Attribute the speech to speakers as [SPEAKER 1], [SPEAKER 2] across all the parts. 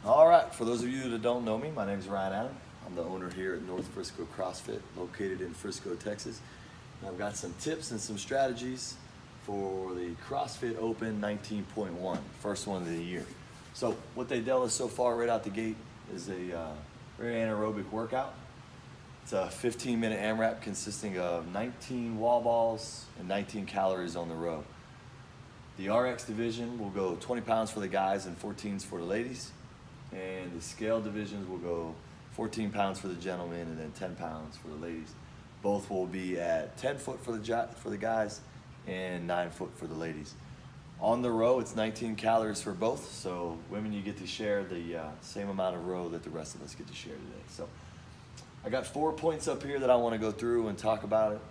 [SPEAKER 1] All right, for those of you that don't know me, my name is Ryan Allen. I'm the owner here at North Frisco CrossFit, located in Frisco, Texas. And I've got some tips and some strategies for the CrossFit Open 19.1, first one of the year. So what they dealt us so far right out the gate is a very anaerobic workout. It's a 15-minute AMRAP consisting of 19 wall balls and 19 calories on the row. The RX division will go 20 pounds for the guys and 14s for the ladies. And the scale divisions will go 14 pounds for the gentlemen and then 10 pounds for the ladies. Both will be at 10 foot for the guys and 9 foot for the ladies. On the row, it's 19 calories for both. So women, you get to share the same amount of row that the rest of us get to share today. So I got 4 points up here that I want to go through and talk about it.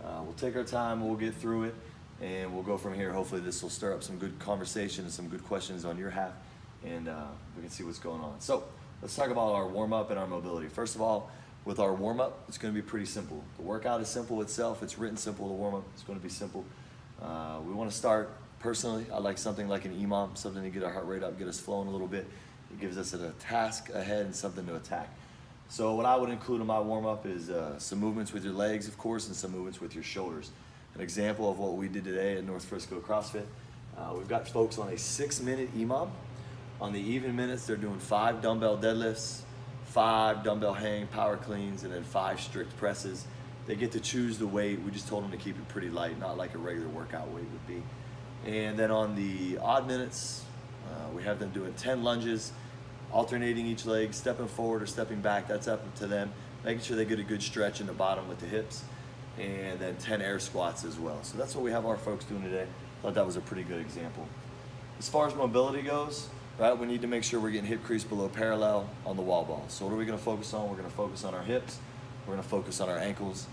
[SPEAKER 1] We'll take our time, we'll get through it, and we'll go from here. Hopefully this will stir up some good conversation and some good questions on your half, and we can see what's going on. So let's talk about our warm-up and our mobility. First of all, with our warm-up, it's going to be pretty simple. The workout is simple itself. It's written simple. The warm-up is going to be simple. We want to start, personally, I like something like an EMOM, something to get our heart rate up, get us flowing a little bit. It gives us a task ahead and something to attack. So what I would include in my warm-up is some movements with your legs, of course, and some movements with your shoulders. An example of what we did today at North Frisco CrossFit, we've got folks on a 6-minute EMOM. On the even minutes, they're doing 5 dumbbell deadlifts, 5 dumbbell hang power cleans, and then 5 strict presses. They get to choose the weight. We just told them to keep it pretty light, not like a regular workout weight would be. And then on the odd minutes, we have them doing 10 lunges, alternating each leg, stepping forward or stepping back. That's up to them. Making sure they get a good stretch in the bottom with the hips. And then 10 air squats as well. So that's what we have our folks doing today. Thought that was a pretty good example. As far as mobility goes, right, we need to make sure we're getting hip crease below parallel on the wall ball. So what are we going to focus on? We're going to focus on our hips. We're going to focus on our ankles.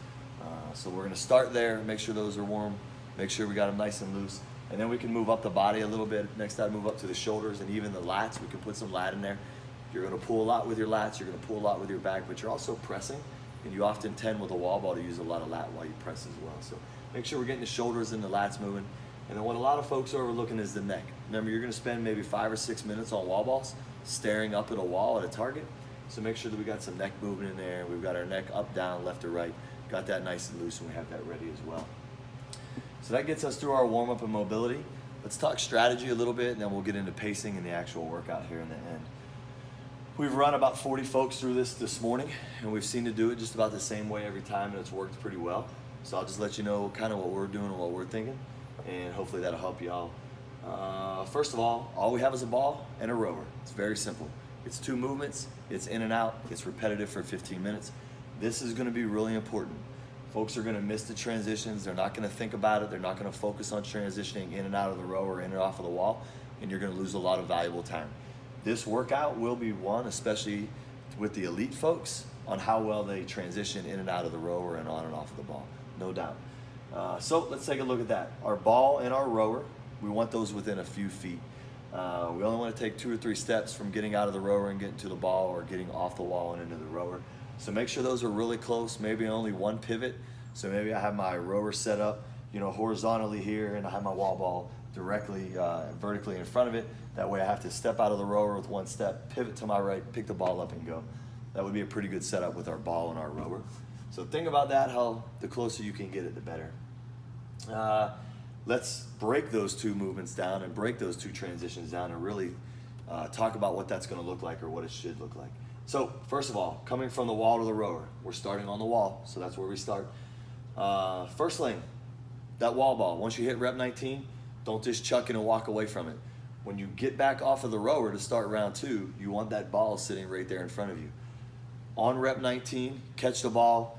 [SPEAKER 1] So we're going to start there, make sure those are warm, make sure we got them nice and loose. And then we can move up the body a little bit. Next time, move up to the shoulders and even the lats. We can put some lat in there. You're going to pull a lot with your lats. You're going to pull a lot with your back, but you're also pressing. And you often tend with a wall ball to use a lot of lat while you press as well. So make sure we're getting the shoulders and the lats moving. And then what a lot of folks are overlooking is the neck. Remember, you're going to spend maybe 5 or 6 minutes on wall balls, staring up at a wall at a target. So make sure that we got some neck movement in there. We've got our neck up, down, left or right. Got that nice and loose, and we have that ready as well. So that gets us through our warm-up and mobility. Let's talk strategy a little bit, and then we'll get into pacing and the actual workout here in the end. We've run about 40 folks through this morning, and we've seen to do it just about the same way every time, and it's worked pretty well. So I'll just let you know kind of what we're doing and what we're thinking, and hopefully that'll help you all. First of all we have is a ball and a rower. It's very simple. It's 2 movements, it's in and out, it's repetitive for 15 minutes. This is going to be really important. Folks are going to miss the transitions. They're not going to think about it. They're not going to focus on transitioning in and out of the row or in and off of the wall, and you're going to lose a lot of valuable time. This workout will be one, especially with the elite folks, on how well they transition in and out of the rower and on and off of the ball, no doubt. So let's take a look at that. Our ball and our rower, we want those within a few feet. We only want to take 2 or 3 steps from getting out of the rower and getting to the ball or getting off the wall and into the rower. So make sure those are really close, maybe only 1 pivot. So maybe I have my rower set up, horizontally here, and I have my wall ball directly, vertically in front of it. That way I have to step out of the rower with 1 step, pivot to my right, pick the ball up and go. That would be a pretty good setup with our ball and our rower. So think about that, how the closer you can get it, the better. Let's break those 2 movements down and break those 2 transitions down and really talk about what that's going to look like or what it should look like. So first of all, coming from the wall to the rower, we're starting on the wall, so that's where we start. First thing, that wall ball, once you hit rep 19, don't just chuck it and walk away from it. When you get back off of the rower to start round 2, you want that ball sitting right there in front of you. On rep 19, catch the ball.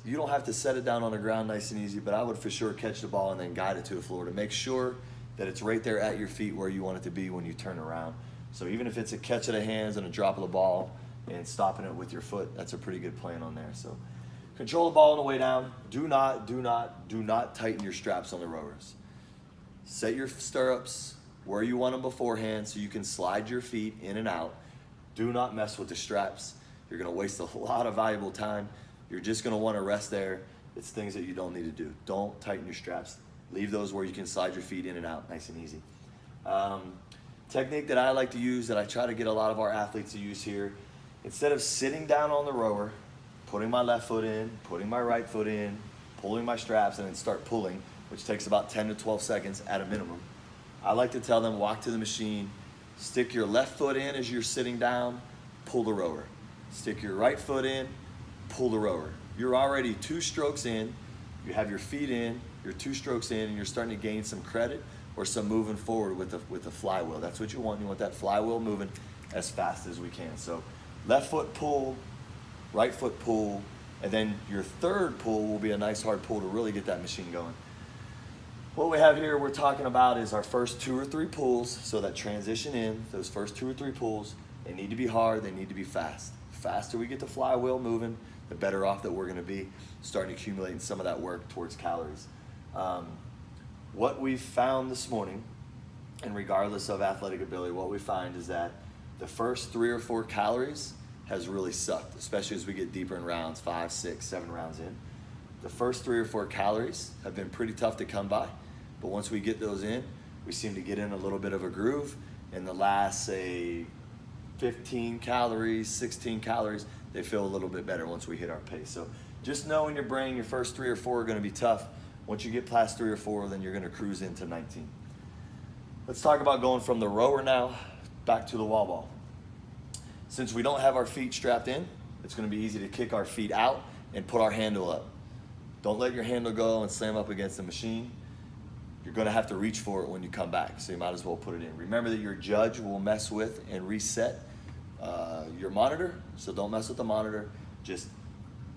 [SPEAKER 1] You don't have to set it down on the ground nice and easy, but I would for sure catch the ball and then guide it to the floor to make sure that it's right there at your feet where you want it to be when you turn around. So even if it's a catch of the hands and a drop of the ball and stopping it with your foot, that's a pretty good plan on there. So control the ball on the way down. Do not tighten your straps on the rowers. Set your stirrups where you want them beforehand so you can slide your feet in and out. Do not mess with the straps. You're going to waste a lot of valuable time. You're just going to want to rest there. It's things that you don't need to do. Don't tighten your straps. Leave those where you can slide your feet in and out nice and easy. Technique that I like to use, that I try to get a lot of our athletes to use here, instead of sitting down on the rower, putting my left foot in, putting my right foot in, pulling my straps, and then start pulling, which takes about 10 to 12 seconds at a minimum. I like to tell them, walk to the machine, stick your left foot in as you're sitting down, pull the rower. Stick your right foot in, pull the rower. You're already 2 strokes in, you have your feet in, you're 2 strokes in, and you're starting to gain some credit or some moving forward with the flywheel. That's what you want. You want that flywheel moving as fast as we can. So left foot pull, right foot pull, and then your third pull will be a nice hard pull to really get that machine going. What we have here we're talking about is our first 2 or 3 pulls. So that transition in, those first 2 or 3 pulls, they need to be hard, they need to be fast. The faster we get the flywheel moving, the better off that we're gonna be starting accumulating some of that work towards calories. What we've found this morning, and regardless of athletic ability, what we find is that the first 3 or 4 calories has really sucked, especially as we get deeper in rounds, 5, 6, 7 rounds in. The first 3 or 4 calories have been pretty tough to come by, but once we get those in, we seem to get in a little bit of a groove. In the last, say, 15 calories, 16 calories, they feel a little bit better once we hit our pace. So just know in your brain, your first 3 or 4 are gonna be tough. Once you get past 3 or 4, then you're gonna cruise into 19. Let's talk about going from the rower now back to the wall ball. Since we don't have our feet strapped in, it's gonna be easy to kick our feet out and put our handle up. Don't let your handle go and slam up against the machine. You're gonna have to reach for it when you come back, so you might as well put it in. Remember that your judge will mess with and reset your monitor, so don't mess with the monitor. Just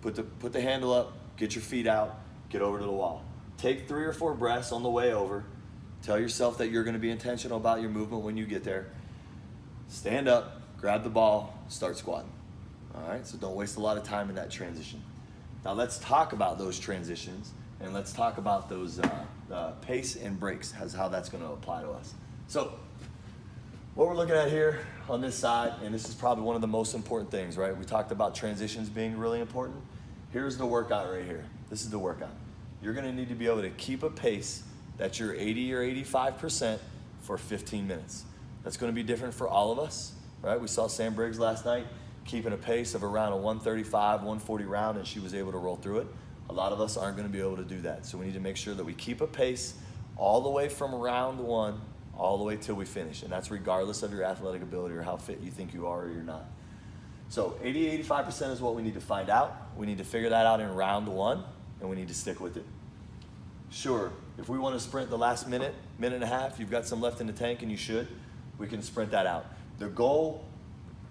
[SPEAKER 1] put the handle up, get your feet out, get over to the wall. Take 3 or 4 breaths on the way over. Tell yourself that you're gonna be intentional about your movement when you get there. Stand up, grab the ball, start squatting. All right, so don't waste a lot of time in that transition. Now let's talk about those transitions, and let's talk about those pace and breaks, as how that's gonna apply to us. So what we're looking at here on this side, and this is probably one of the most important things, right? We talked about transitions being really important. Here's the workout right here. This is the workout. You're gonna need to be able to keep a pace that's your 80 or 85% for 15 minutes. That's gonna be different for all of us, right? We saw Sam Briggs last night keeping a pace of around a 135, 140 round, and she was able to roll through it. A lot of us aren't gonna be able to do that. So we need to make sure that we keep a pace all the way from round 1 all the way till we finish. And that's regardless of your athletic ability or how fit you think you are or you're not. So 80, 85% is what we need to find out. We need to figure that out in round 1, and we need to stick with it. Sure, if we want to sprint the last minute, minute and a half, you've got some left in the tank, and you should, we can sprint that out. The goal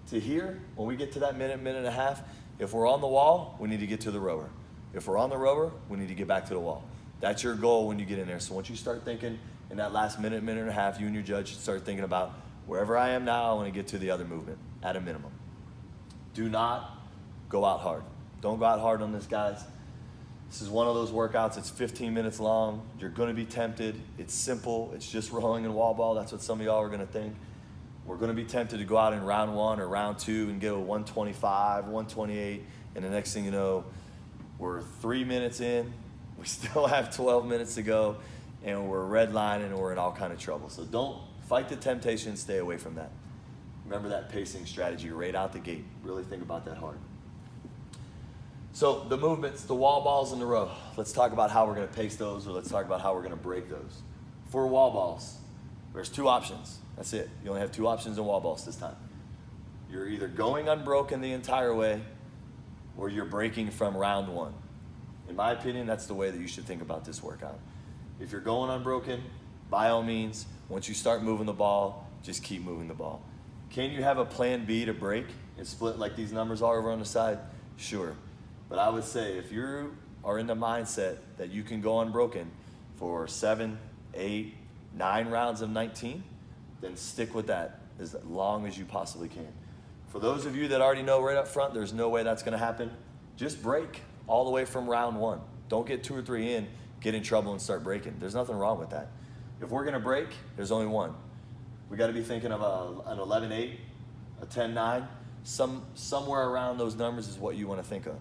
[SPEAKER 1] to here, when we get to that minute, minute and a half, if we're on the wall, we need to get to the rower. If we're on the rower, we need to get back to the wall. That's your goal when you get in there. So once you start thinking in that last minute, minute and a half, you and your judge should start thinking about wherever I am now, I want to get to the other movement at a minimum. Do not go out hard. Don't go out hard on this, guys. This is one of those workouts, it's 15 minutes long. You're gonna be tempted. It's simple, it's just rowing and wall ball. That's what some of y'all are gonna think. We're gonna be tempted to go out in round 1 or round 2 and get a 125, 128, and the next thing you know, we're 3 minutes in, we still have 12 minutes to go, and we're redlining and we're in all kind of trouble. So don't fight the temptation, stay away from that. Remember that pacing strategy right out the gate. Really think about that hard. So the movements, the wall balls in the row. Let's talk about how we're gonna pace those, or let's talk about how we're gonna break those. For wall balls, there's 2 options. That's it. You only have 2 options in wall balls this time. You're either going unbroken the entire way, or you're breaking from round 1. In my opinion, that's the way that you should think about this workout. If you're going unbroken, by all means, once you start moving the ball, just keep moving the ball. Can you have a plan B to break and split like these numbers are over on the side? Sure. But I would say if you are in the mindset that you can go unbroken for 7, 8, 9 rounds of 19, then stick with that as long as you possibly can. For those of you that already know right up front, there's no way that's gonna happen, just break all the way from round 1. Don't get 2 or 3 in, get in trouble and start breaking. There's nothing wrong with that. If we're gonna break, there's only one. We gotta be thinking of an 11-8, a 10-9, somewhere around those numbers is what you wanna think of.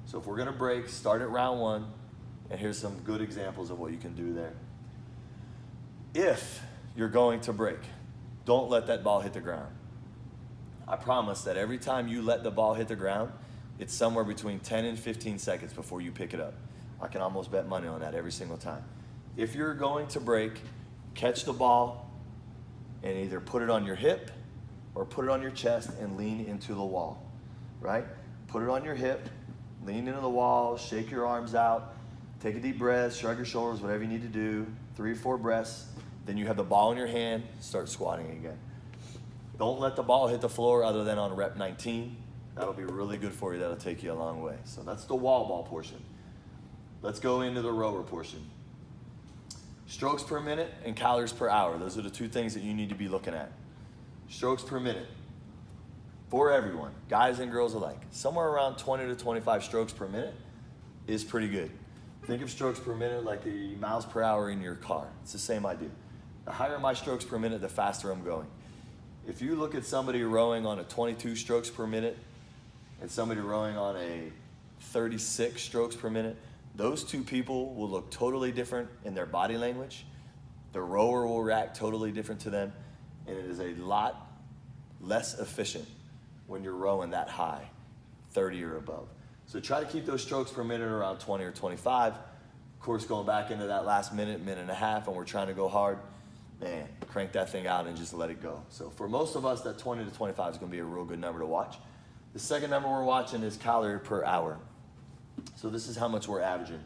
[SPEAKER 1] So if we're gonna break, start at round 1, and here's some good examples of what you can do there. If you're going to break, don't let that ball hit the ground. I promise that every time you let the ball hit the ground, it's somewhere between 10 and 15 seconds before you pick it up. I can almost bet money on that every single time. If you're going to break, catch the ball and either put it on your hip or put it on your chest and lean into the wall, right? Put it on your hip, lean into the wall, shake your arms out, take a deep breath, shrug your shoulders, whatever you need to do, 3 or 4 breaths. Then you have the ball in your hand, start squatting again. Don't let the ball hit the floor other than on rep 19. That'll be really good for you. That'll take you a long way. So that's the wall ball portion. Let's go into the rower portion. Strokes per minute and calories per hour. Those are the 2 things that you need to be looking at. Strokes per minute for everyone, guys and girls alike. Somewhere around 20 to 25 strokes per minute is pretty good. Think of strokes per minute like the miles per hour in your car. It's the same idea. The higher my strokes per minute, the faster I'm going. If you look at somebody rowing on a 22 strokes per minute and somebody rowing on a 36 strokes per minute, those 2 people will look totally different in their body language. The rower will react totally different to them, and it is a lot less efficient when you're rowing that high, 30 or above. So try to keep those strokes per minute around 20 or 25. Of course, going back into that last minute and a half, and we're trying to go hard, man, crank that thing out and just let it go. So for most of us, that 20 to 25 is going to be a real good number to watch. The second number we're watching is calorie per hour. So this is how much we're averaging.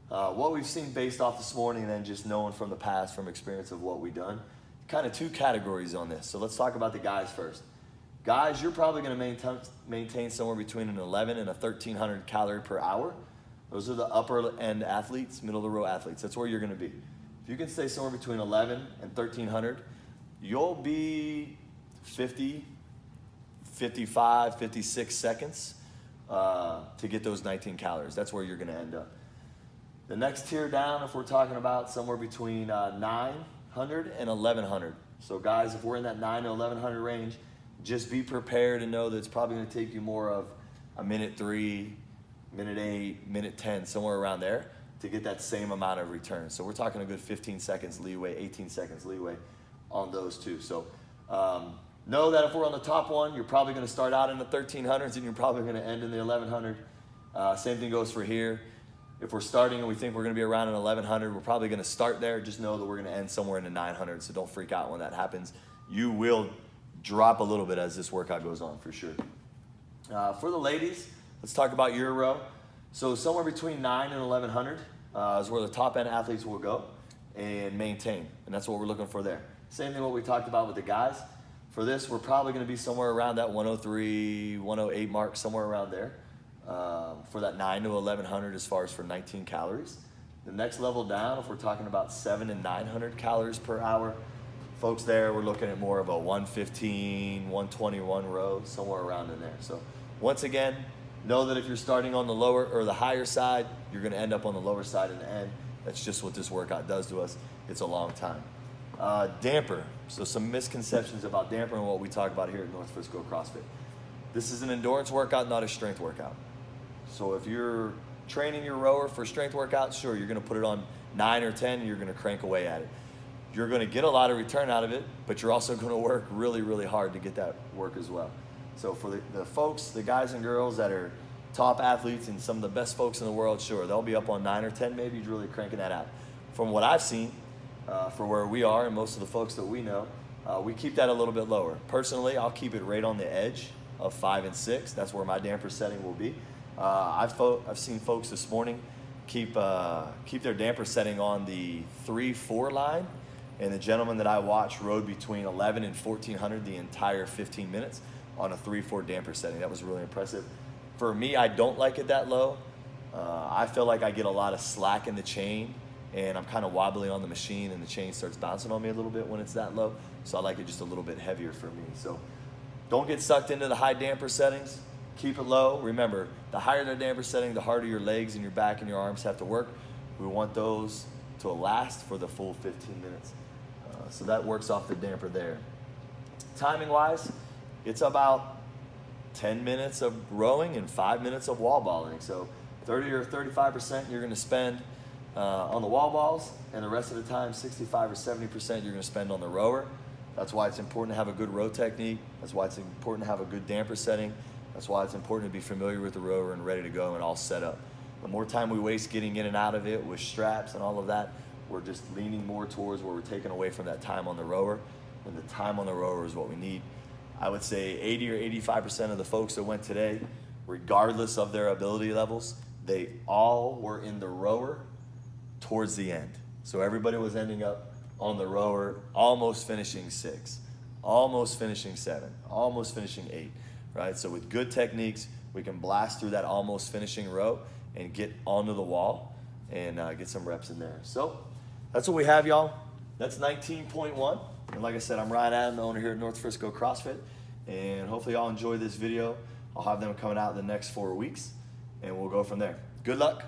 [SPEAKER 1] What we've seen based off this morning and then just knowing from the past, from experience of what we've done, kind of 2 categories on this. So let's talk about the guys first. Guys, you're probably going to maintain somewhere between an 11 and a 1,300 calorie per hour. Those are the upper end athletes, middle of the row athletes. That's where you're going to be. If you can stay somewhere between 11 and 1,300, you'll be 50, 55, 56 seconds to get those 19 calories. That's where you're going to end up. The next tier down, if we're talking about somewhere between 900 and 1,100. So guys, if we're in that 9 to 1,100 range, just be prepared and know that it's probably going to take you more of a minute 3, minute 8, minute 10, somewhere around there to get that same amount of return. So we're talking a good 15 seconds leeway, 18 seconds leeway on those 2. So know that if we're on the top one, you're probably going to start out in the 1,300s and you're probably going to end in the 1,100. Same thing goes for here. If we're starting and we think we're going to be around an 1,100, we're probably going to start there. Just know that we're going to end somewhere in the 900. So don't freak out when that happens. You will drop a little bit as this workout goes on, for sure. For the ladies, let's talk about your row. So somewhere between 9 and 1,100 is where the top end athletes will go and maintain, and that's what we're looking for there. Same thing what we talked about with the guys. For this, we're probably going to be somewhere around that 103, 108 mark, somewhere around there for that 9 to 1,100 as far as for 19 calories. The next level down, if we're talking about 7 and 900 calories per hour, folks there, we're looking at more of a 115, 121 row, somewhere around in there. So once again, know that if you're starting on the lower or the higher side, you're going to end up on the lower side in the end. That's just what this workout does to us. It's a long time. Damper. So some misconceptions about damper and what we talk about here at North Frisco CrossFit. This is an endurance workout, not a strength workout. So if you're training your rower for strength workout, sure, you're going to put it on 9 or 10 and you're going to crank away at it. You're going to get a lot of return out of it, but you're also going to work really, really hard to get that work as well. So for the folks, the guys and girls that are top athletes and some of the best folks in the world, sure, they'll be up on 9 or 10 maybe, really cranking that out. From what I've seen, for where we are and most of the folks that we know, we keep that a little bit lower. Personally, I'll keep it right on the edge of 5 and 6. That's where my damper setting will be. I've seen folks this morning keep their damper setting on the 3-4 line, and the gentleman that I watched rode between 11 and 1,400 the entire 15 minutes on a 3-4 damper setting. That was really impressive. For me, I don't like it that low. I feel like I get a lot of slack in the chain, and I'm kind of wobbly on the machine, and the chain starts bouncing on me a little bit when it's that low. So I like it just a little bit heavier for me. So don't get sucked into the high damper settings. Keep it low. Remember, the higher the damper setting, the harder your legs and your back and your arms have to work. We want those to last for the full 15 minutes. So that works off the damper there. Timing-wise, it's about 10 minutes of rowing and 5 minutes of wall balling. So 30 or 35% you're going to spend on the wall balls, and the rest of the time, 65 or 70% you're going to spend on the rower. That's why it's important to have a good row technique. That's why it's important to have a good damper setting. That's why it's important to be familiar with the rower and ready to go and all set up. The more time we waste getting in and out of it with straps and all of that, we're just leaning more towards where we're taking away from that time on the rower. And the time on the rower is what we need. I would say 80 or 85% of the folks that went today, regardless of their ability levels, they all were in the rower towards the end. So everybody was ending up on the rower, almost finishing 6, almost finishing 7, almost finishing 8, right? So with good techniques, we can blast through that almost finishing row and get onto the wall and get some reps in there. So that's what we have, y'all. That's 19.1. And like I said, I'm Ryan Adam, the owner here at North Frisco CrossFit. And hopefully y'all enjoy this video. I'll have them coming out in the next 4 weeks and we'll go from there. Good luck.